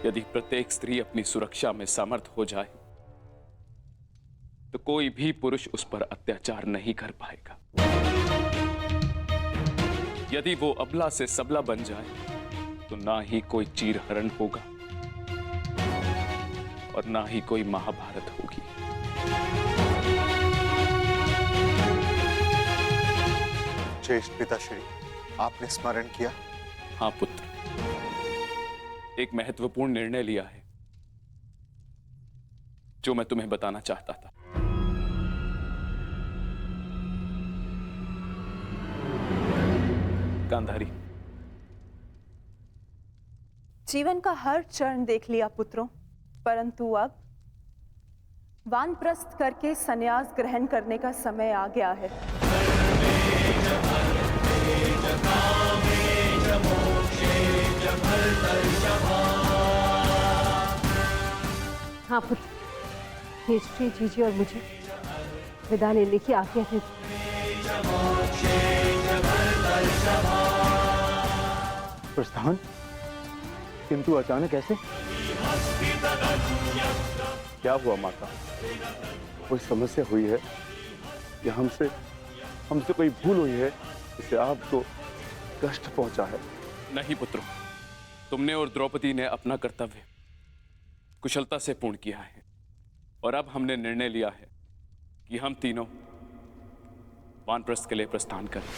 यदि प्रत्येक स्त्री अपनी सुरक्षा में समर्थ हो जाए तो कोई भी पुरुष उस पर अत्याचार नहीं कर पाएगा। यदि वो अबला से सबला बन जाए तो ना ही कोई चीरहरण होगा और ना ही कोई महाभारत होगी। ज्येष्ठ पिताश्री, आपने स्मरण किया? हाँ पुत्र, एक महत्वपूर्ण निर्णय लिया है जो मैं तुम्हें बताना चाहता था। गांधारी, जीवन का हर चरण देख लिया पुत्रों, परंतु अब वानप्रस्थ करके संन्यास ग्रहण करने का समय आ गया है। हाँ पुत्र, हिस्ट्री जीजी और मुझे विदा लेने की आज्ञा है। प्रस्थान? किंतु अचानक ऐसे? क्या हुआ माता? कोई समस्या हुई है या हमसे कोई भूल हुई है जिससे आपको कष्ट पहुंचा है? नहीं पुत्रों, तुमने और द्रौपदी ने अपना कर्तव्य कुशलता से पूर्ण किया है और अब हमने निर्णय लिया है कि हम तीनों वानप्रस्थ के लिए प्रस्थान करें।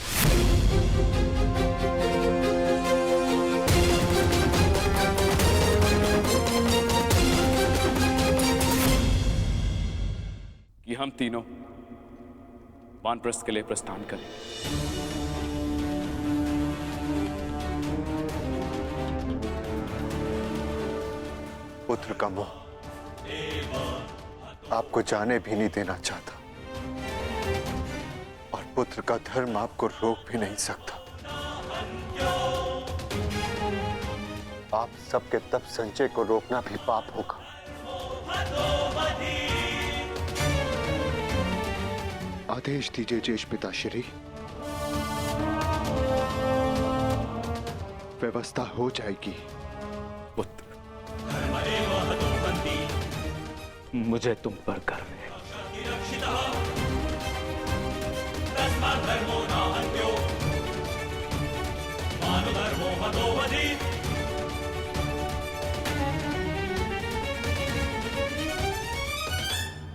कि हम तीनों वानप्रस्थ के लिए प्रस्थान करें। पुत्र का मोह आपको जाने भी नहीं देना चाहता और पुत्र का धर्म आपको रोक भी नहीं सकता। आप सबके तप संचय को रोकना भी पाप होगा। आदेश दीजिए ज्येष्ठ पिताश्री। व्यवस्था हो जाएगी। पुत्र, मुझे तुम पर गर्व है।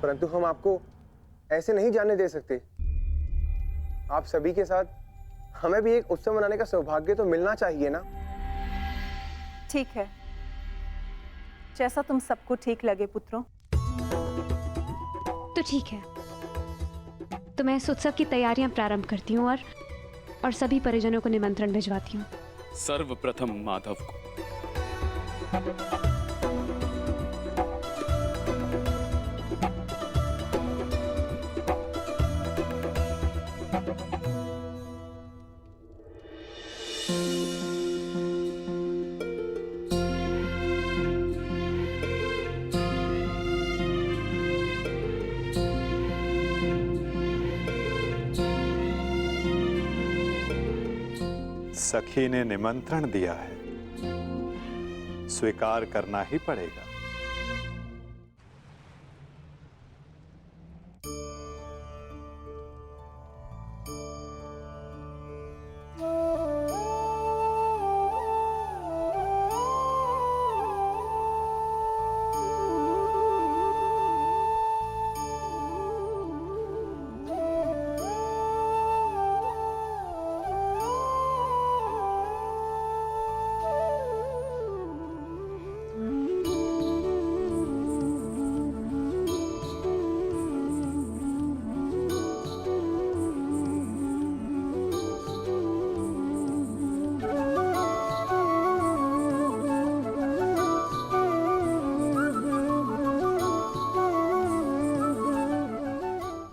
परंतु हम आपको ऐसे नहीं जाने दे सकते। आप सभी के साथ हमें भी एक उत्सव मनाने का सौभाग्य तो मिलना चाहिए ना। ठीक है, जैसा तुम सबको ठीक लगे पुत्रों। तो ठीक है, तो मैं इस उत्सव की तैयारियां प्रारंभ करती हूँ और सभी परिजनों को निमंत्रण भिजवाती हूँ। सर्वप्रथम माधव को। सखी ने निमंत्रण दिया है, स्वीकार करना ही पड़ेगा।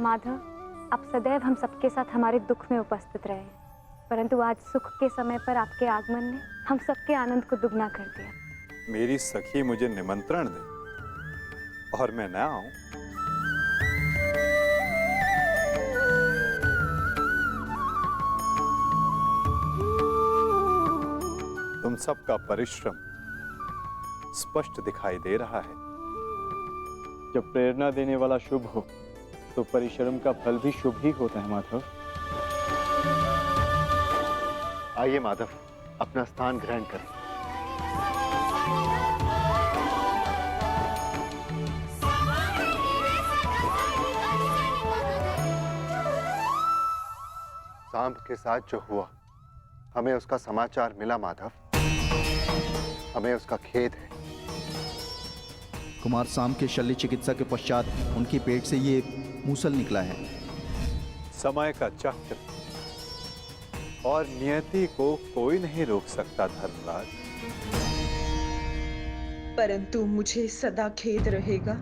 माधव, आप सदैव हम सबके साथ हमारे दुख में उपस्थित रहे, परंतु आज सुख के समय पर आपके आगमन ने हम सबके आनंद को दुगना कर दिया। मेरी सखी मुझे निमंत्रण दे और मैं न आऊं? तुम सबका परिश्रम स्पष्ट दिखाई दे रहा है। जब प्रेरणा देने वाला शुभ हो तो परिश्रम का फल भी शुभ ही होता है माधव। आइए माधव, अपना स्थान ग्रहण करें। सांब के साथ जो हुआ, हमें उसका समाचार मिला माधव। हमें उसका खेद है। कुमार सांब के शल्य चिकित्सा के पश्चात उनके पेट से ये मूसल निकला है। समय का चक्र और नियति को कोई नहीं रोक सकता धर्मराज। परंतु मुझे सदा खेद रहेगा।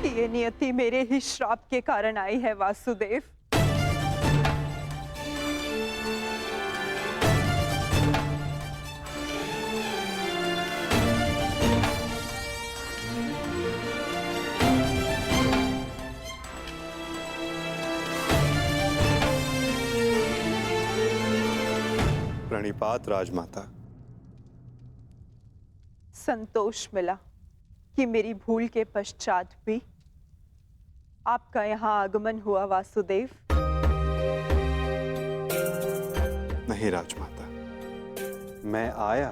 ये नियति मेरे ही श्राप के कारण आई है वासुदेव। प्रणिपात राजमाता। संतोष मिला कि मेरी भूल के पश्चात भी आपका यहाँ आगमन हुआ वासुदेव। नहीं राजमाता, मैं आया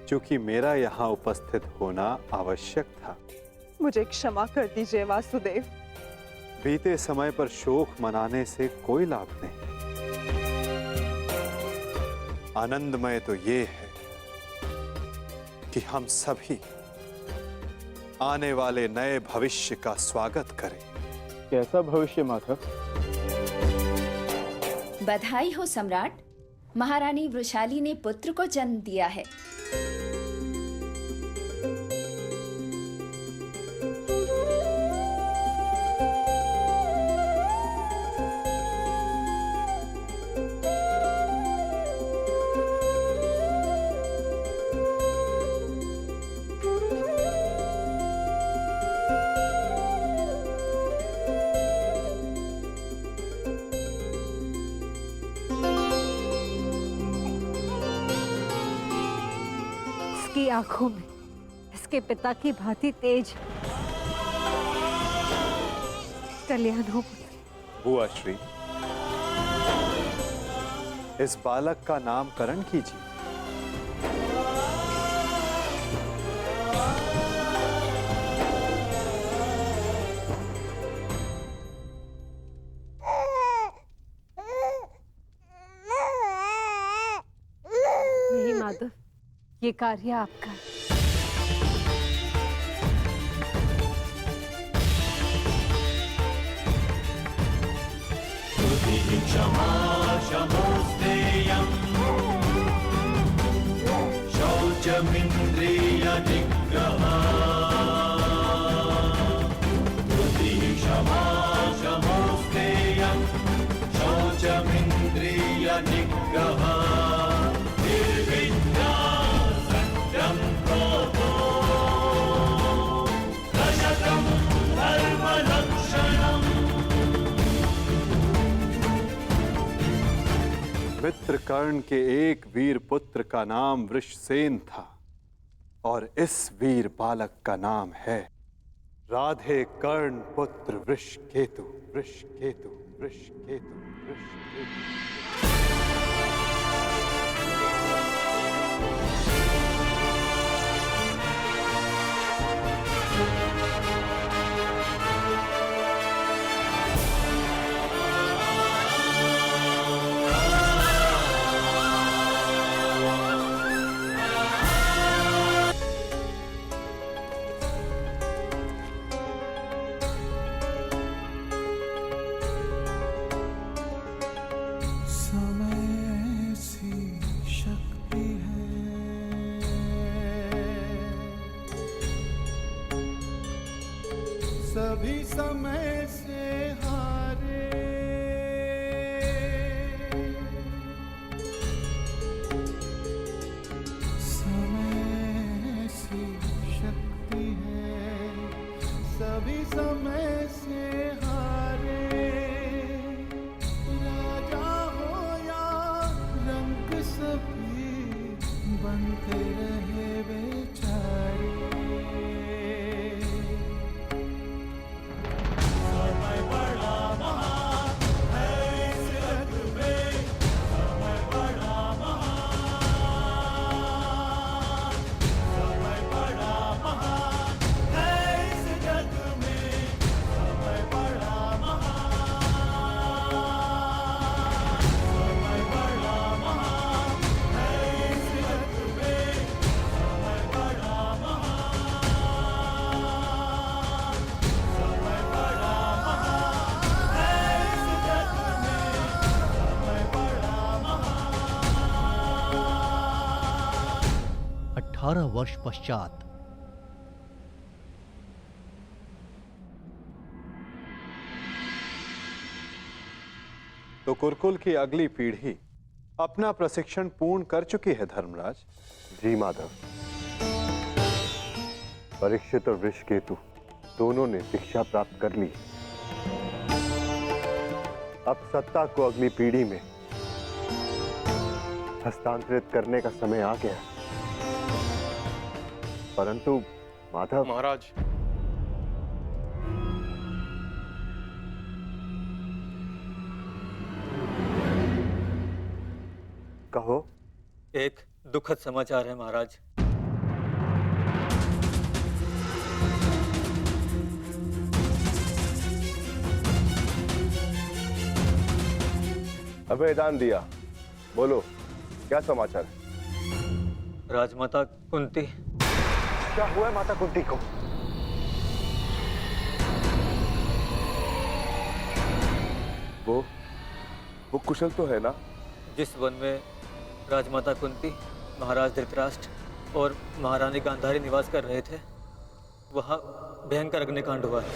क्योंकि मेरा यहाँ उपस्थित होना आवश्यक था। मुझे क्षमा कर दीजिए वासुदेव। बीते समय पर शोक मनाने से कोई लाभ नहीं। आनंदमय तो ये है कि हम सभी आने वाले नए भविष्य का स्वागत करें। कैसा भविष्य माधव? बधाई हो सम्राट, महारानी वृषाली ने पुत्र को जन्म दिया है। इसकी आंखों में इसके पिता की भांति तेज। कल्याण हो पुत्र। बुआ श्री, इस बालक का नामकरण कीजिए। नहीं माधव, ये कार्य आपका है। क्षमा शमोस्तेयम् शौचमिन्द्रिय निग्रहः। क्षमा शमोस्तेयम् शौचमिन्द्रिय निग्रहः। निर्विद्या सत्यं क्रोधो रजतं धर्मलक्षणम्। मित्र कर्ण के एक वीर पुत्र का नाम वृषसेन था और इस वीर बालक का नाम है राधे कर्ण पुत्र वृषकेतु। वृषकेतु, वृषकेतु, वृषकेतु। सभी समय से हारे समय सी शक्ति है। सभी समय से हारे 18 वर्ष पश्चात। तो कुरुकुल की अगली पीढ़ी अपना प्रशिक्षण पूर्ण कर चुकी है धर्मराज। जी माधव, परीक्षित और वृषकेतु दोनों ने शिक्षा प्राप्त कर ली। अब सत्ता को अगली पीढ़ी में हस्तांतरित करने का समय आ गया। परंतु माधव महाराज, कहो। एक दुखद समाचार है महाराज। अभय दान दिया, बोलो क्या समाचार है? राजमाता कुंती। क्या हुआ माता कुंती को? वो कुशल तो है ना? जिस वन में राजमाता कुंती, महाराज धृतराष्ट्र और महारानी गांधारी निवास कर रहे थे, वहां भयंकर अग्निकांड हुआ है।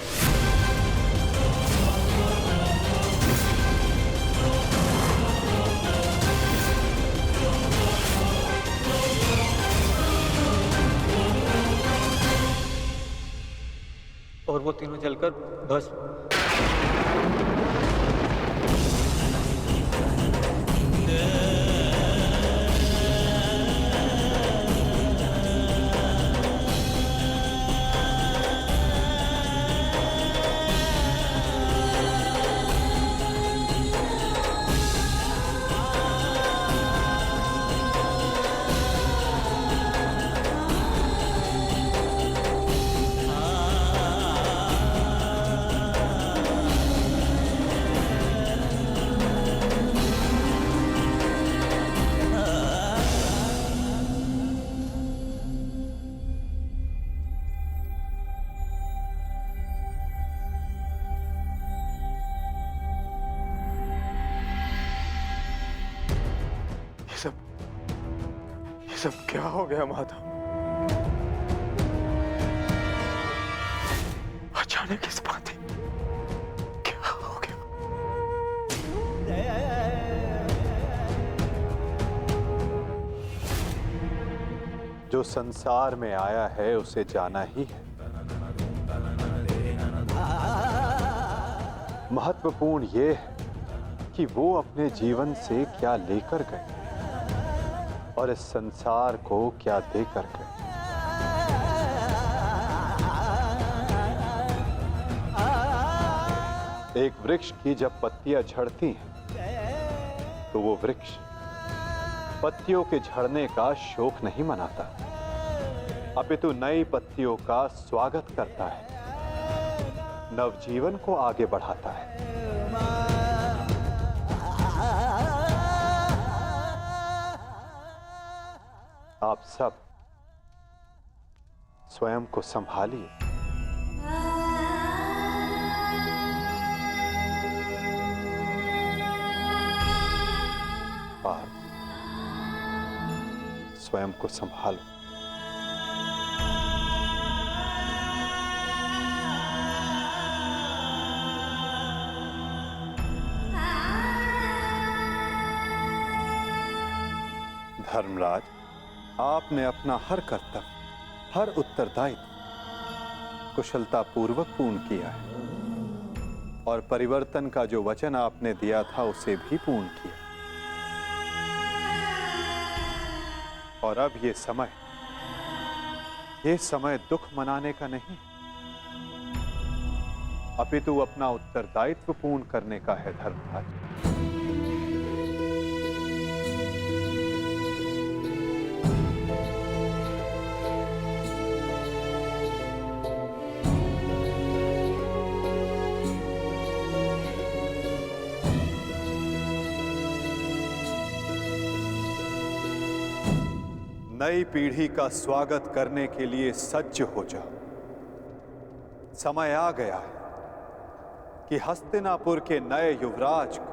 और वो तीनों जलकर भस्म। ये सब क्या हो गया माधव? अचानक इस बात क्या हो गया? जो संसार में आया है उसे जाना ही है। महत्वपूर्ण ये है कि वो अपने जीवन से क्या लेकर गए और इस संसार को क्या देकर गए। एक वृक्ष की जब पत्तियां झड़ती हैं तो वो वृक्ष पत्तियों के झड़ने का शोक नहीं मनाता, अपितु नई पत्तियों का स्वागत करता है, नवजीवन को आगे बढ़ाता है। आप सब स्वयं को संभालिए। आप स्वयं को संभालो। धर्मराज, आपने अपना हर कर्तव्य, हर उत्तरदायित्व कुशलता पूर्वक पूर्ण किया है और परिवर्तन का जो वचन आपने दिया था उसे भी पूर्ण किया। और अब ये समय दुख मनाने का नहीं, अपितु अपना उत्तरदायित्व पूर्ण करने का है धर्मराज। नई पीढ़ी का स्वागत करने के लिए सज्ज हो जाओ। समय आ गया है कि हस्तिनापुर के नए युवराज को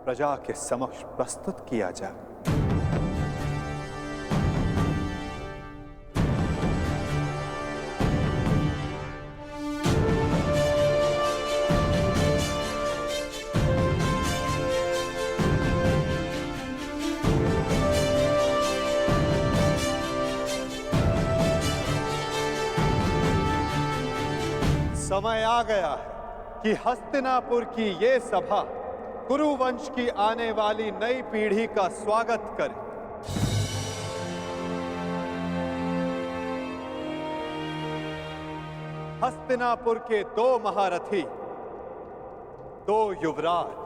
प्रजा के समक्ष प्रस्तुत किया जाए। समय आ गया है कि हस्तिनापुर की ये सभा कुरु वंश की आने वाली नई पीढ़ी का स्वागत करे। हस्तिनापुर के 2 महारथी, 2 युवराज।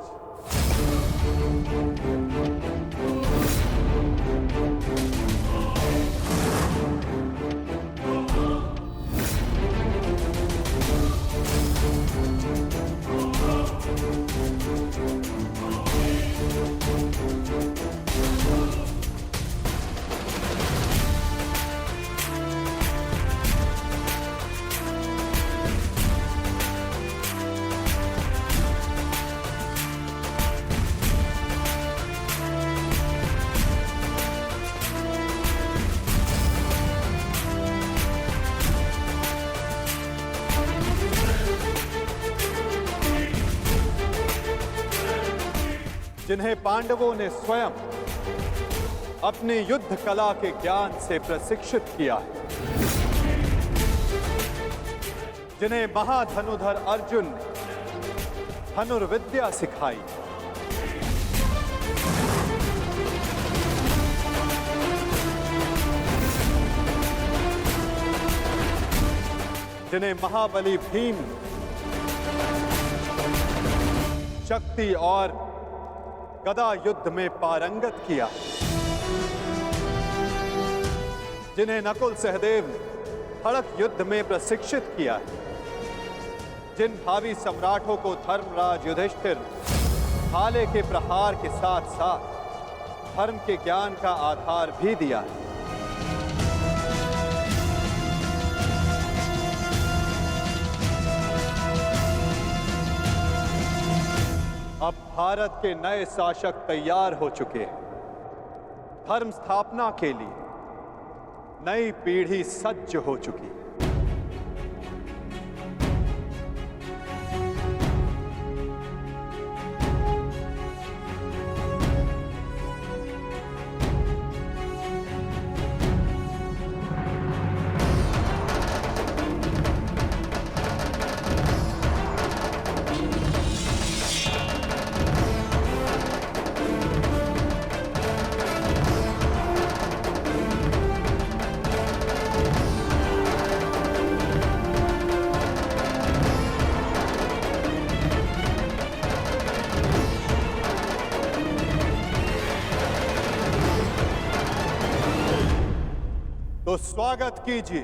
जिन्हें पांडवों ने स्वयं अपने युद्ध कला के ज्ञान से प्रशिक्षित किया है, जिन्हें महाधनुधर अर्जुन ने धनुर्विद्या सिखाई, जिन्हें महाबली भीम शक्ति और गदा युद्ध में पारंगत किया, जिन्हें नकुल सहदेव ने खड़ग युद्ध में प्रशिक्षित किया, जिन भावी सम्राटों को धर्मराज युधिष्ठिर ने भाले के प्रहार के साथ साथ धर्म के ज्ञान का आधार भी दिया है। अब भारत के नए शासक तैयार हो चुके हैं। धर्म स्थापना के लिए नई पीढ़ी सज्ज हो चुकी है। तो स्वागत कीजिए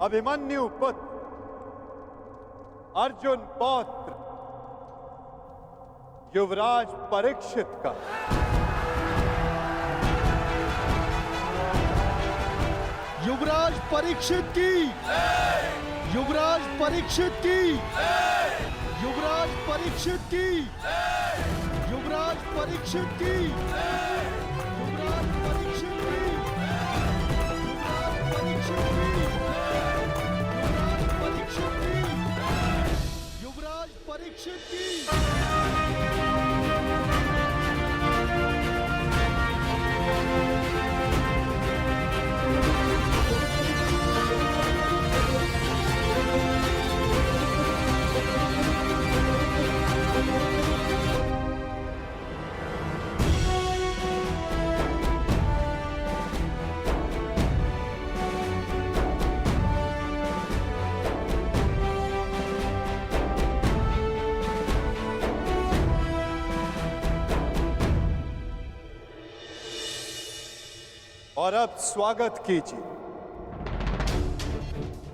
अभिमन्यु पुत्र अर्जुन पौत्र युवराज परीक्षित का। युवराज परीक्षित की, युवराज परीक्षित की, युवराज परीक्षित की, युवराज परीक्षित की, युवराज परीक्षित की, युवराज परीक्षित की। और अब स्वागत कीजिए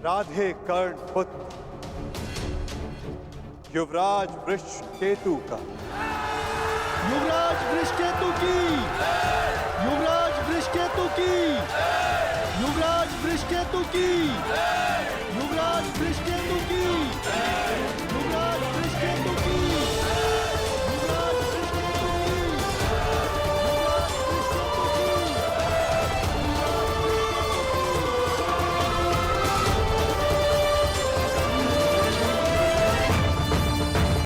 राधे कर्ण पुत्र युवराज वृषकेतु का। युवराज वृषकेतु की, युवराज वृषकेतु की, युवराज वृषकेतु की।